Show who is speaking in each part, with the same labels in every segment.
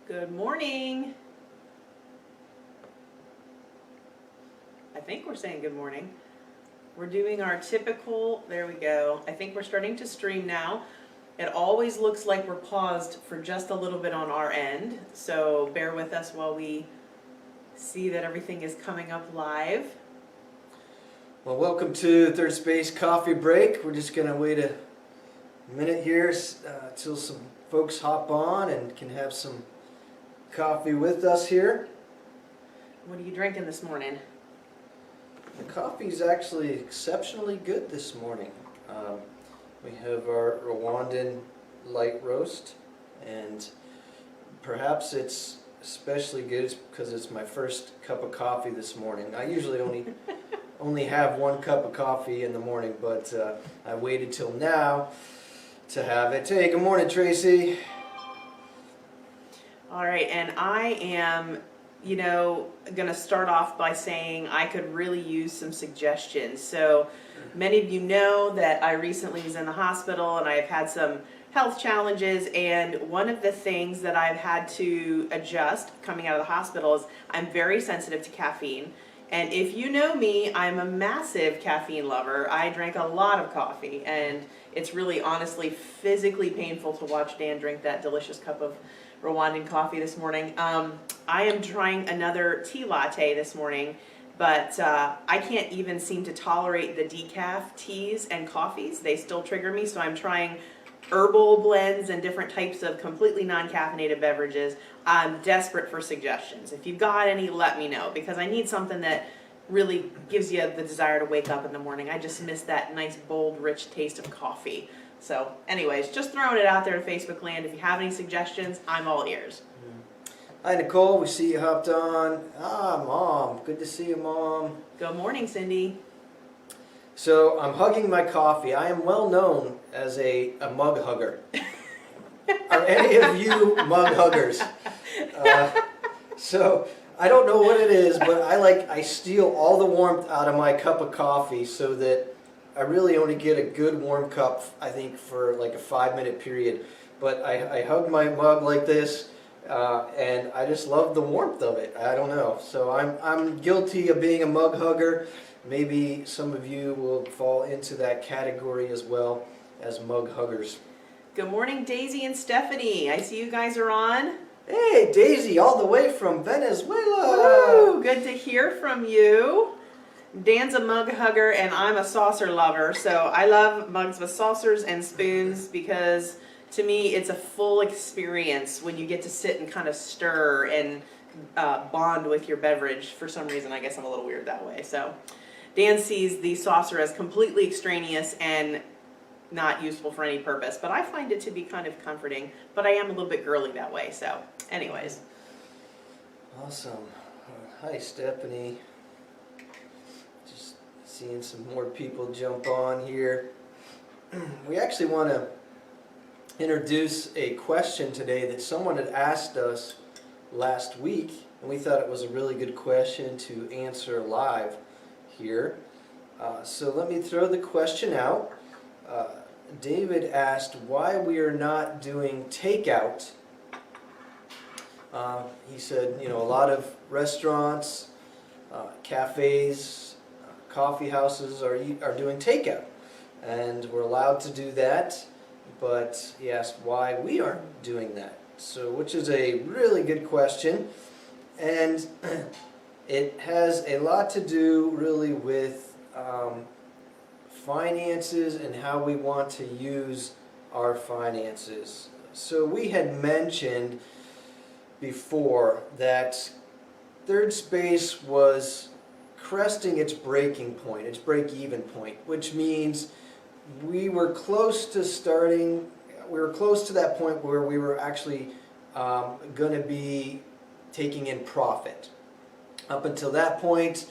Speaker 1: Good morning. I think we're saying good morning. We're doing our typical, there we go. I think we're starting to stream now. It always looks like we're paused for just a little bit on our end, so bear with us while we see that everything is coming up live.
Speaker 2: Well, welcome to Third Space Coffee Break. We're just going to wait a minute here till some folks hop on and can have some coffee with us here.
Speaker 1: What are you drinking this morning?
Speaker 2: The coffee's actually exceptionally good this morning. We have our Rwandan light roast, and perhaps it's especially good because it's my first cup of coffee this morning. I usually only have one cup of coffee in the morning, but I waited till now to have it. Hey, good morning, Tracy.
Speaker 1: All right, and I am, going to start off by saying I could really use some suggestions. So many of you know that I recently was in the hospital and I've had some health challenges, and one of the things that I've had to adjust coming out of the hospital is I'm very sensitive to caffeine. And if you know me, I'm a massive caffeine lover. I drank a lot of coffee, and it's really honestly physically painful to watch Dan drink that delicious cup of Rwandan coffee this morning. I am trying another tea latte this morning, but I can't even seem to tolerate the decaf teas and coffees. They still trigger me, so I'm trying herbal blends and different types of completely non-caffeinated beverages. I'm desperate for suggestions. If you've got any, let me know, because I need something that really gives you the desire to wake up in the morning. I just miss that nice, bold, rich taste of coffee. So anyways, just throwing it out there in Facebook land. If you have any suggestions, I'm all ears.
Speaker 2: Hi, Nicole. We see you hopped on. Mom. Good to see you, Mom.
Speaker 1: Good morning, Cindy.
Speaker 2: So I'm hugging my coffee. I am well known as a mug hugger. Are any of you mug huggers? So I don't know what it is, but I steal all the warmth out of my cup of coffee so that I really only get a good warm cup, I think, for like a 5-minute period. But I hug my mug like this, and I just love the warmth of it. I don't know. So I'm guilty of being a mug hugger. Maybe some of you will fall into that category as well as mug huggers.
Speaker 1: Good morning, Daisy and Stephanie. I see you guys are on.
Speaker 2: Hey, Daisy, all the way from Venezuela.
Speaker 1: Woo! Good to hear from you. Dan's a mug hugger and I'm a saucer lover, so I love mugs with saucers and spoons because to me it's a full experience when you get to sit and kind of stir and bond with your beverage. For some reason, I guess I'm a little weird that way. So Dan sees the saucer as completely extraneous and not useful for any purpose, but I find it to be kind of comforting, but I am a little bit girly that way. So anyways.
Speaker 2: Awesome. Hi, Stephanie. Seeing some more people jump on here. We actually want to introduce a question today that someone had asked us last week, and we thought it was a really good question to answer live here. So let me throw the question out. David asked why we are not doing takeout. He said, a lot of restaurants, cafes, coffee houses are doing takeout, and we're allowed to do that, but he asked why we aren't doing that. So, which is a really good question, and it has a lot to do really with finances and how we want to use our finances. So we had mentioned before that Third Space was cresting its breaking point, its break-even point, which means we were close to that point where we were actually going to be taking in profit. Up until that point,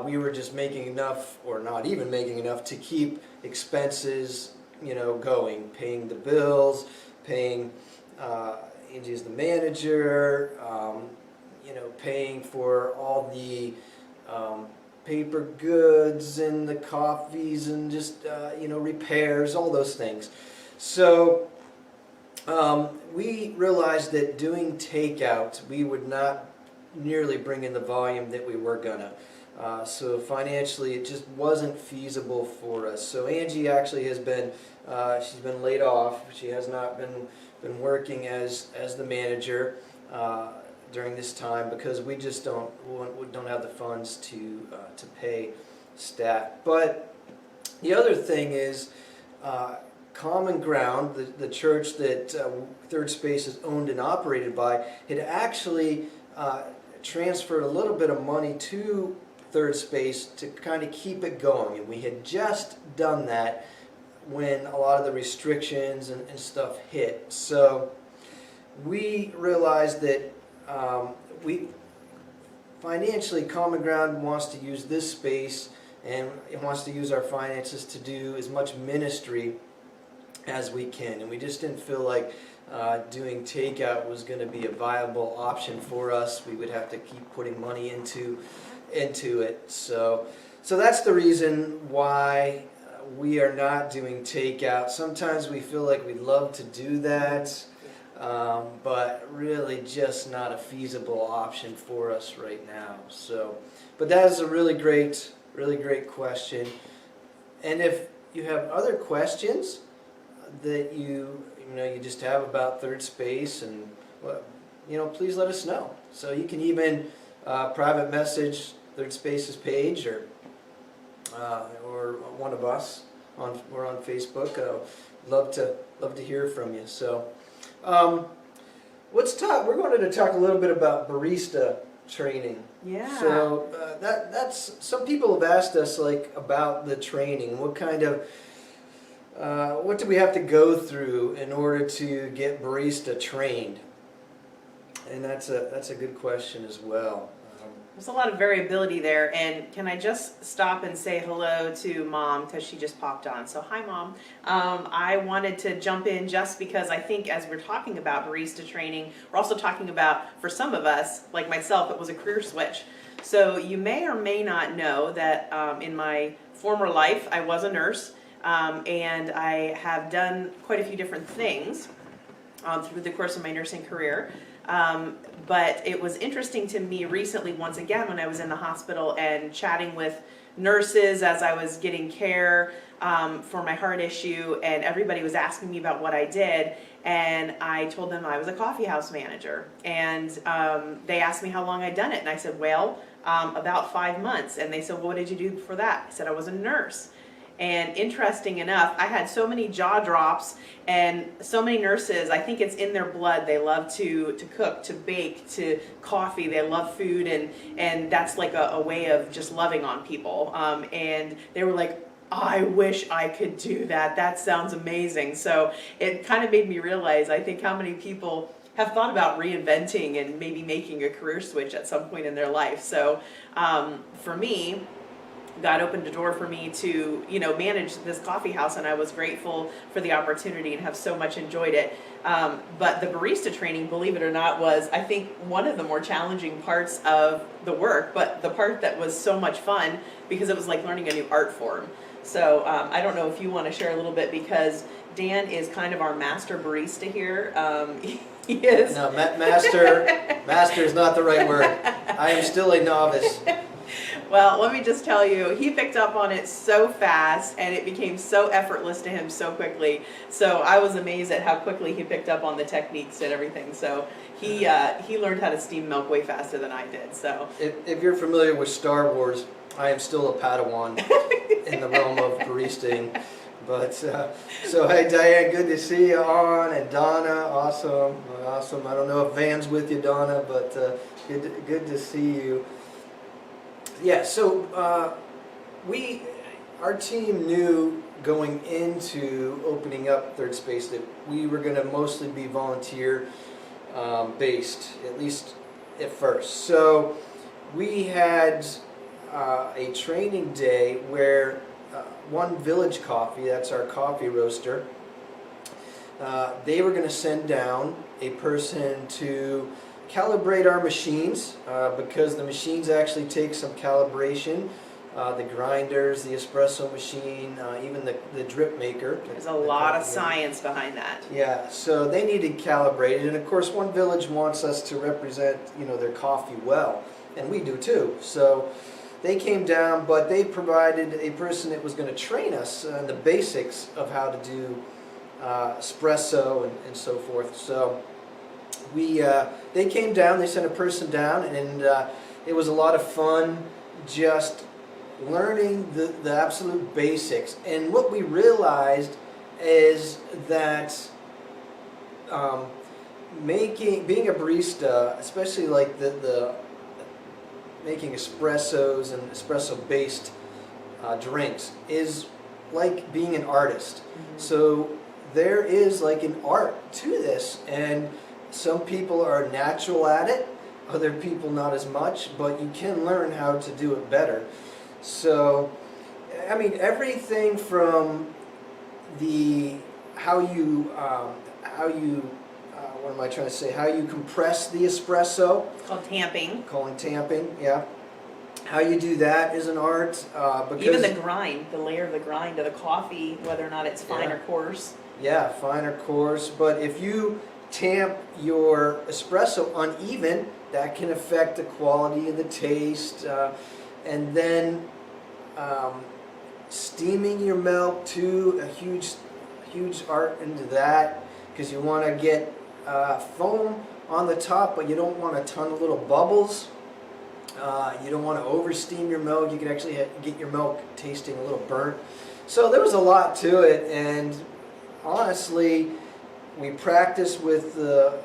Speaker 2: we were just making enough, or not even making enough, to keep expenses, going, paying the bills, paying Angie as the manager, paying for all the paper goods and the coffees and just repairs, all those things. So we realized that doing takeout, we would not nearly bring in the volume that we were gonna. So financially, it just wasn't feasible for us. So Angie actually has been, she's been laid off. She has not been working as the manager during this time because we just don't have the funds to pay staff. But the other thing is, Common Ground, the church that Third Space is owned and operated by, had actually transferred a little bit of money to Third Space to kind of keep it going. And we had just done that when a lot of the restrictions and stuff hit. So we realized that we financially, Common Ground wants to use this space and it wants to use our finances to do as much ministry as we can, and we just didn't feel like doing takeout was going to be a viable option for us. We would have to keep putting money into it. So that's the reason why we are not doing takeout. Sometimes we feel like we'd love to do that, but really just not a feasible option for us right now. So, but that is a really great question. And if you have other questions that you just have about Third Space, and please let us know. So you can even private message Third Space's page or one of us we're on Facebook. Love to hear from you. So let's talk. We're going to talk a little bit about barista training.
Speaker 1: Yeah.
Speaker 2: So that's some people have asked us about the training. What kind of what do we have to go through in order to get barista trained? And that's a good question as well.
Speaker 1: There's a lot of variability there, and can I just stop and say hello to Mom because she just popped on. So hi, Mom. I wanted to jump in just because I think as we're talking about barista training, we're also talking about, for some of us, like myself, it was a career switch. So you may or may not know that in my former life, I was a nurse. And I have done quite a few different things through the course of my nursing career. But it was interesting to me recently, once again, when I was in the hospital and chatting with nurses as I was getting care for my heart issue, and everybody was asking me about what I did. And I told them I was a coffee house manager. And they asked me how long I'd done it. And I said, well, about 5 months. And they said, well, what did you do before that? I said, I was a nurse. And interesting enough, I had so many jaw drops, and so many nurses, I think it's in their blood. They love to cook, to bake, to coffee. They love food, and that's like a way of just loving on people. And they were like, I wish I could do that. That sounds amazing. So it kind of made me realize, I think, how many people have thought about reinventing and maybe making a career switch at some point in their life. So for me, God opened a door for me to, manage this coffee house, and I was grateful for the opportunity and have so much enjoyed it. But the barista training, believe it or not, was, I think, one of the more challenging parts of the work, but the part that was so much fun because it was like learning a new art form. So I don't know if you want to share a little bit, because Dan is kind of our master barista here. He is.
Speaker 2: No, master is not the right word. I am still a novice.
Speaker 1: Well, let me just tell you, he picked up on it so fast, and it became so effortless to him so quickly. So I was amazed at how quickly he picked up on the techniques and everything. So he learned how to steam milk way faster than I did. So
Speaker 2: if you're familiar with Star Wars, I am still a Padawan in the realm of baristaing. But so hey, Diane, good to see you on, and Donna, awesome. I don't know if Van's with you, Donna, but good to see you. Yeah, so our team knew going into opening up Third Space that we were going to mostly be volunteer based, at least at first. So we had a training day where One Village Coffee, that's our coffee roaster, they were going to send down a person to calibrate our machines, because the machines actually take some calibration the grinders, the espresso machine, even the drip maker.
Speaker 1: There's a lot of science behind that.
Speaker 2: Yeah, so they need to calibrate it, and of course One Village wants us to represent, their coffee well, and we do too. So they came down, but they provided a person that was going to train us on the basics of how to do espresso and so forth. So they came down, they sent a person down, and it was a lot of fun just learning the absolute basics. And what we realized is that being a barista, especially like the making espressos and espresso based drinks, is like being an artist.
Speaker 1: Mm-hmm.
Speaker 2: So there is like an art to this, and some people are natural at it, other people not as much, but you can learn how to do it better. So, I mean, everything from how you what am I trying to say? How you compress the espresso.
Speaker 1: It's called tamping.
Speaker 2: Calling tamping, yeah. How you do that is an art. Because
Speaker 1: even the grind, the layer of the grind of the coffee, whether or not it's fine or coarse.
Speaker 2: Yeah, fine or coarse. But if you tamp your espresso uneven, that can affect the quality of the taste. And then steaming your milk too, a huge art into that, because you want to get foam on the top, but you don't want a ton of little bubbles. You don't want to over steam your milk. You can actually get your milk tasting a little burnt. So there was a lot to it, and honestly, we practiced with the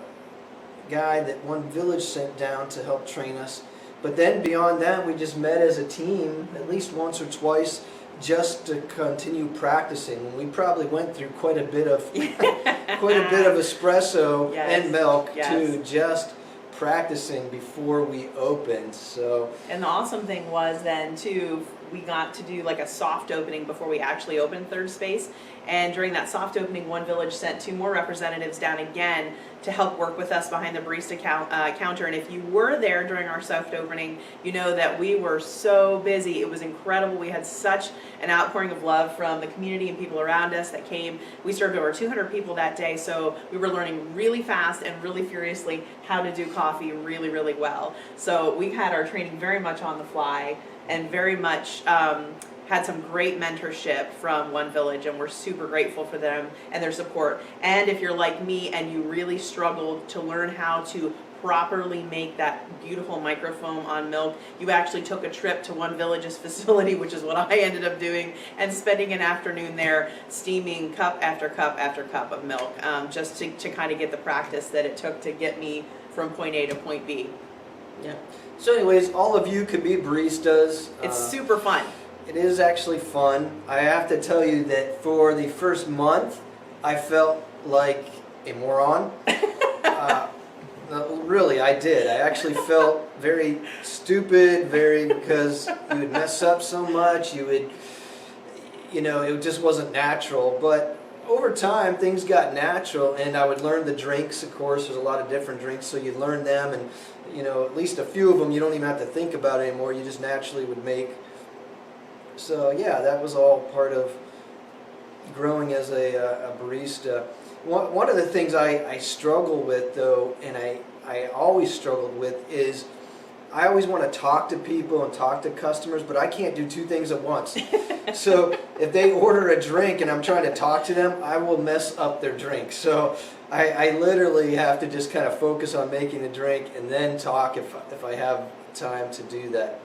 Speaker 2: guy that One Village sent down to help train us. But then beyond that, we just met as a team at least once or twice just to continue practicing. And we probably went through quite a bit of espresso and milk too, just practicing before we opened. So,
Speaker 1: and the awesome thing was then too, we got to do like a soft opening before we actually opened Third Space. And during that soft opening, One Village sent 2 more representatives down again to help work with us behind the barista counter. And if you were there during our soft opening, you know that we were so busy. It was incredible. We had such an outpouring of love from the community and people around us that came. We served over 200 people that day, so we were learning really fast and really furiously how to do coffee really, really well. So we've had our training very much on the fly, and very much had some great mentorship from One Village, and we're super grateful for them and their support. And if you're like me and you really struggled to learn how to properly make that beautiful microfoam on milk, you actually took a trip to One Village's facility, which is what I ended up doing, and spending an afternoon there steaming cup after cup after cup of milk, just to kind of get the practice that it took to get me from point A to point B.
Speaker 2: Yeah. So anyways, all of you could be baristas.
Speaker 1: It's super fun.
Speaker 2: It is actually fun. I have to tell you that for the first month, I felt like a moron. Really, I did. I actually felt very stupid, because you would mess up so much. It just wasn't natural. But over time, things got natural, and I would learn the drinks. Of course, there's a lot of different drinks, so you learn them, and at least a few of them you don't even have to think about anymore. You just naturally would make. So yeah, that was all part of growing as a barista. One of the things I struggle with, though, and I always struggled with, is I always want to talk to people and talk to customers, but I can't do 2 things at once. So if they order a drink and I'm trying to talk to them, I will mess up their drink. So I literally have to just kind of focus on making the drink and then talk if I have time to do that.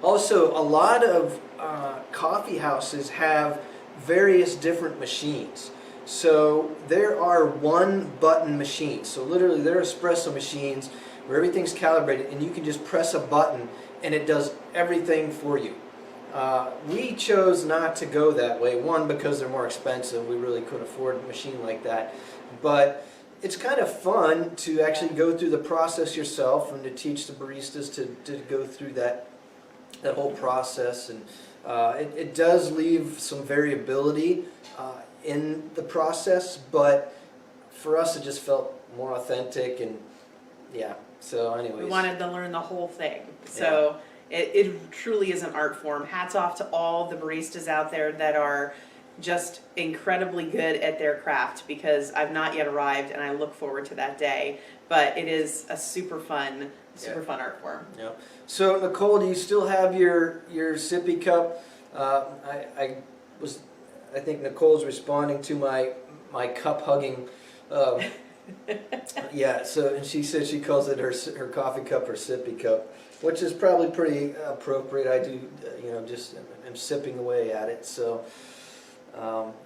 Speaker 2: Also, a lot of coffee houses have various different machines. So there are 1-button machines. So literally there are espresso machines where everything's calibrated and you can just press a button and it does everything for you. We chose not to go that way. 1, because they're more expensive. We really couldn't afford a machine like that. But it's kind of fun to actually go through the process yourself and to teach the baristas to go through that whole process. And it does leave some variability in the process, but for us it just felt more authentic, and yeah. So anyways,
Speaker 1: we wanted to learn the whole thing. So it truly is an art form. Hats off to all the baristas out there that are just incredibly good at their craft, because I've not yet arrived and I look forward to that day. But it is a super fun art form.
Speaker 2: Yeah. So Nicole, do you still have your sippy cup? I think Nicole's responding to my cup hugging. Yeah. So, and she said she calls it her coffee cup or sippy cup, which is probably pretty appropriate. I do, just am sipping away at it. So.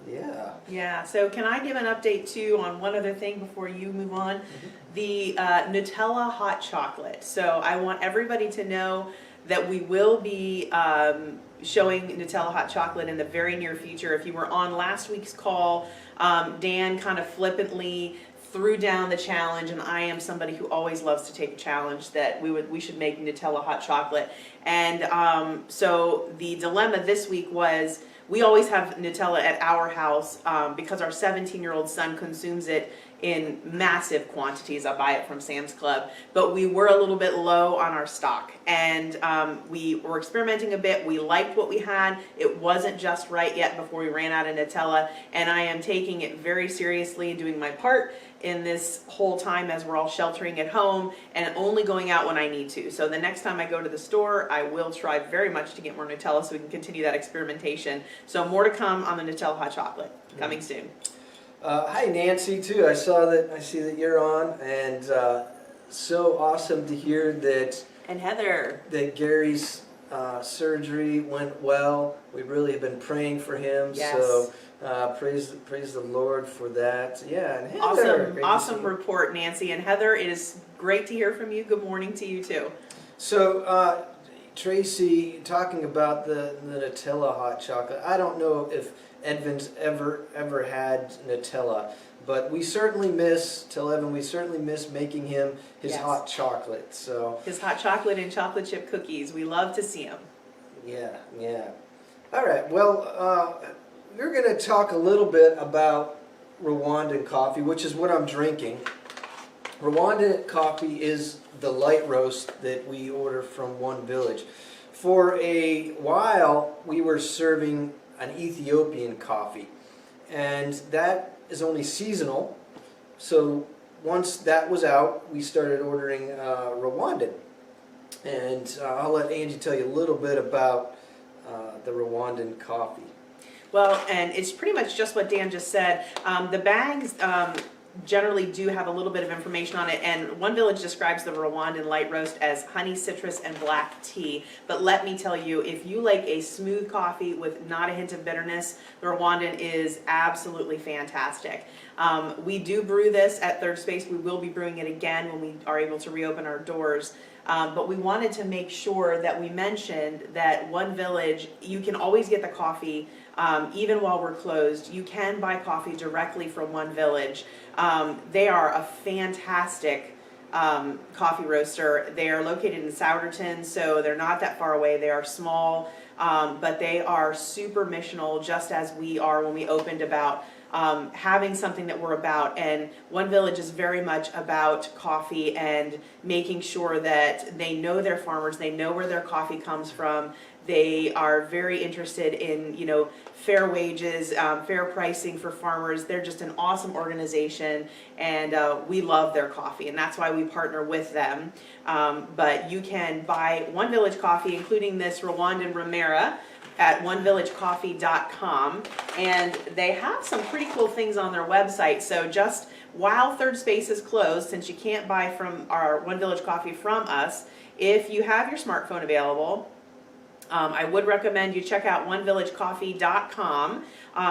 Speaker 2: Yeah.
Speaker 1: Yeah, so can I give an update too on one other thing before you move on?
Speaker 2: Mm-hmm.
Speaker 1: The Nutella hot chocolate. So I want everybody to know that we will be showing Nutella hot chocolate in the very near future. If you were on last week's call, Dan kind of flippantly threw down the challenge, and I am somebody who always loves to take a challenge, that we should make Nutella hot chocolate. And so the dilemma this week was, we always have Nutella at our house because our 17-year-old son consumes it in massive quantities. I buy it from Sam's Club. But we were a little bit low on our stock. And we were experimenting a bit. We liked what we had. It wasn't just right yet before we ran out of Nutella. And I am taking it very seriously and doing my part in this whole time as we're all sheltering at home, and only going out when I need to. So the next time I go to the store, I will try very much to get more Nutella so we can continue that experimentation. So more to come on the Nutella hot chocolate, coming soon.
Speaker 2: Hi Nancy too. I see that you're on, and so awesome to hear that.
Speaker 1: And Heather.
Speaker 2: That Gary's surgery went well. We really have been praying for him.
Speaker 1: Yes.
Speaker 2: So praise the Lord for that. Yeah, and Heather.
Speaker 1: Awesome report, Nancy. And Heather, it is great to hear from you. Good morning to you too.
Speaker 2: So Tracy, talking about the Nutella hot chocolate, I don't know if Edvin's ever had Nutella, but we certainly miss making him his hot chocolate. So
Speaker 1: his hot chocolate and chocolate chip cookies. We love to see him.
Speaker 2: Yeah. All right. Well, we're going to talk a little bit about Rwandan coffee, which is what I'm drinking. Rwandan coffee is the light roast that we order from One Village. For a while, we were serving an Ethiopian coffee, and that is only seasonal. So once that was out, we started ordering Rwandan. And I'll let Angie tell you a little bit about the Rwandan coffee.
Speaker 1: Well, and it's pretty much just what Dan just said. The bags generally do have a little bit of information on it, and One Village describes the Rwandan light roast as honey, citrus, and black tea. But let me tell you, if you like a smooth coffee with not a hint of bitterness, the Rwandan is absolutely fantastic. We do brew this at Third Space. We will be brewing it again when we are able to reopen our doors. But we wanted to make sure that we mentioned that One Village, you can always get the coffee even while we're closed. You can buy coffee directly from One Village. They are a fantastic coffee roaster. They are located in Souderton, so they're not that far away. They are small, but they are super missional, just as we are when we opened, about having something that we're about. And One Village is very much about coffee and making sure that they know their farmers, they know where their coffee comes from. They are very interested in, fair wages, fair pricing for farmers. They're just an awesome organization, and we love their coffee, and that's why we partner with them. But you can buy One Village coffee, including this Rwandan Ramera, at onevillagecoffee.com, and they have some pretty cool things on their website. So just while Third Space is closed, since you can't buy from our One Village coffee from us, if you have your smartphone available, I would recommend you check out onevillagecoffee.com.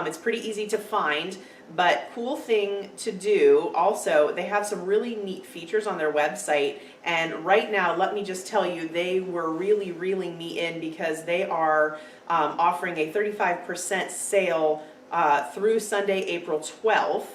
Speaker 1: It's pretty easy to find, but cool thing to do also, they have some really neat features on their website. And right now, let me just tell you, they were really reeling me in because they are offering a 35% sale through Sunday, April 12th.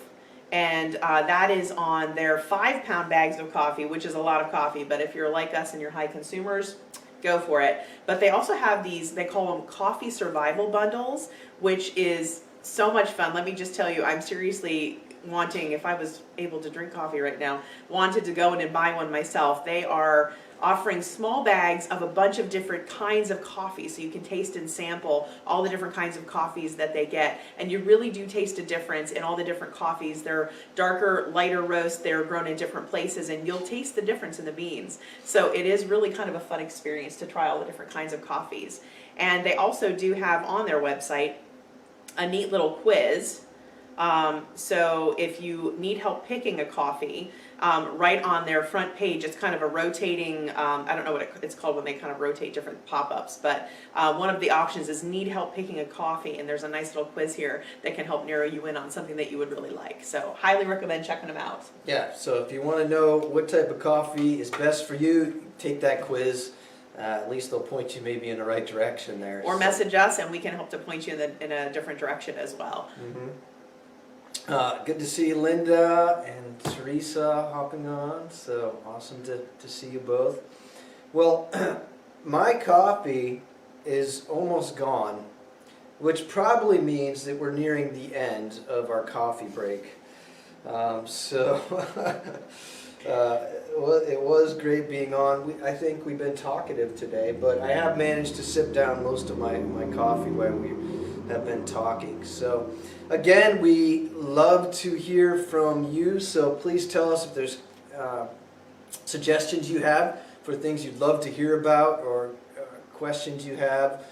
Speaker 1: And that is on their 5-pound bags of coffee, which is a lot of coffee. But if you're like us and you're high consumers, go for it. But they also have these, they call them coffee survival bundles, which is so much fun. Let me just tell you, I'm seriously wanting, if I was able to drink coffee right now, wanted to go in and buy one myself. They are offering small bags of a bunch of different kinds of coffee, so you can taste and sample all the different kinds of coffees that they get. And you really do taste a difference in all the different coffees. They're darker, lighter roast, they're grown in different places, and you'll taste the difference in the beans. So it is really kind of a fun experience to try all the different kinds of coffees. And they also do have on their website a neat little quiz. So if you need help picking a coffee, right on their front page, it's kind of a rotating, I don't know what it's called when they kind of rotate different pop-ups, but one of the options is need help picking a coffee, and there's a nice little quiz here that can help narrow you in on something that you would really like. So highly recommend checking them out.
Speaker 2: Yeah, so if you want to know what type of coffee is best for you, take that quiz. At least they'll point you maybe in the right direction there.
Speaker 1: Or message us, and we can help to point you in a different direction as well.
Speaker 2: Good to see Linda and Teresa hopping on, so awesome to see you both. Well, my coffee is almost gone, which probably means that we're nearing the end of our coffee break. Well, it was great being on. I think we've been talkative today, but I have managed to sip down most of my coffee while we have been talking. So again, we love to hear from you, so please tell us if there's suggestions you have for things you'd love to hear about, or questions you have.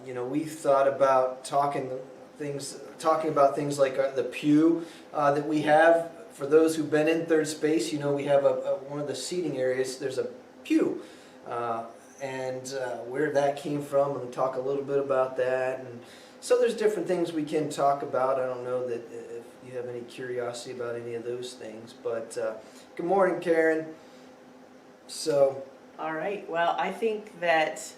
Speaker 2: We've thought about talking about things like the pew that we have. For those who've been in third space, we have one of the seating areas, there's a pew, and where that came from, and talk a little bit about that. And so there's different things we can talk about. I don't know that if you have any curiosity about any of those things, but good morning, Karen. So.
Speaker 1: All right, well, I think that's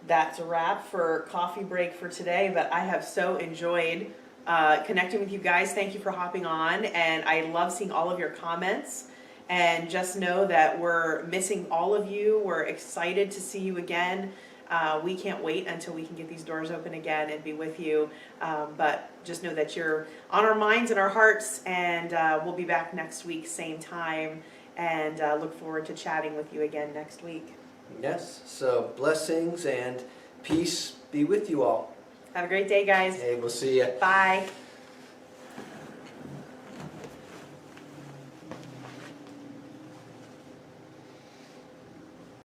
Speaker 1: a wrap for Coffee Break for today, but I have so enjoyed connecting with you guys. Thank you for hopping on, and I love seeing all of your comments. And just know that we're missing all of you. We're excited to see you again. We can't wait until we can get these doors open again and be with you. But just know that you're on our minds and our hearts, and we'll be back next week, same time, and look forward to chatting with you again next week.
Speaker 2: Yes, so blessings and peace be with you all.
Speaker 1: Have a great day, guys.
Speaker 2: Hey, we'll see you.
Speaker 1: Bye.